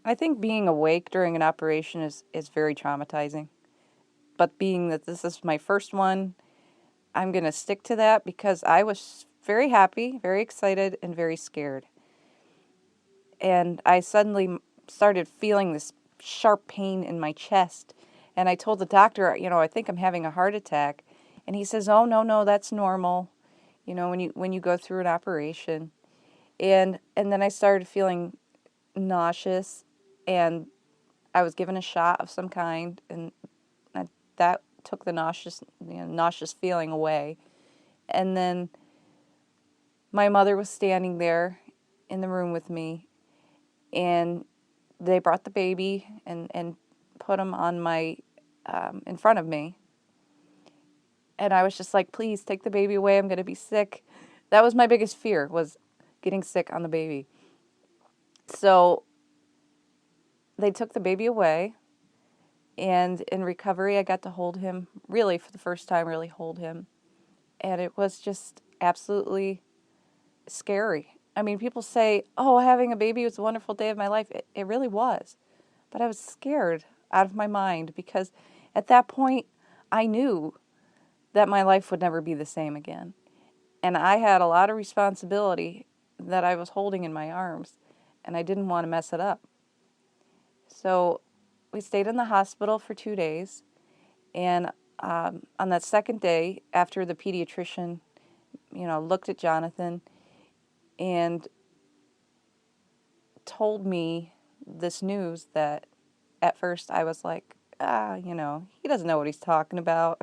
I think being awake during an operation is very traumatizing. But being that this is my first one, I'm going to stick to that because I was very happy, very excited, and very scared. And I suddenly started feeling this sharp pain in my chest. And I told the doctor, I think I'm having a heart attack. And he says, "Oh, no, no, that's normal, when you go through an operation." And then I started feeling nauseous, and I was given a shot of some kind, and that took the nauseous feeling away. And then my mother was standing there in the room with me, and they brought the baby and put him on my in front of me. And I was just like, "Please take the baby away. I'm going to be sick." That was my biggest fear, was getting sick on the baby. So they took the baby away, and in recovery I got to hold him, really for the first time, really hold him. And it was just absolutely scary. I mean, people say, "Oh, having a baby was a wonderful day of my life." It really was. But I was scared out of my mind because at that point I knew that my life would never be the same again. And I had a lot of responsibility that I was holding in my arms, and I didn't want to mess it up. So we stayed in the hospital for 2 days, and on that second day, after the pediatrician, looked at Jonathan and told me this news, that at first I was like, he doesn't know what he's talking about.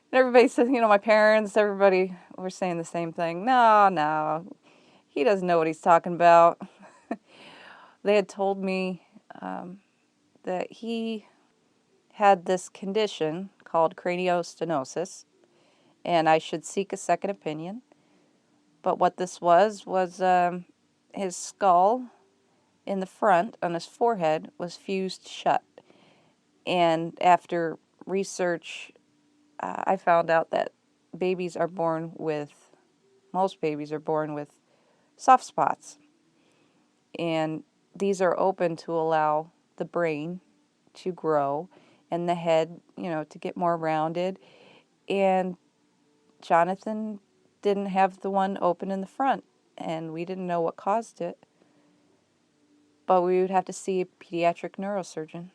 And everybody said, my parents, everybody were saying the same thing. No, no, he doesn't know what he's talking about. They had told me that he had this condition called craniostenosis, and I should seek a second opinion. But what this was his skull in the front on his forehead was fused shut. And after research, I found out that most babies are born with soft spots. And these are open to allow the brain to grow and the head, to get more rounded. And Jonathan didn't have the one open in the front, and we didn't know what caused it. But we would have to see a pediatric neurosurgeon.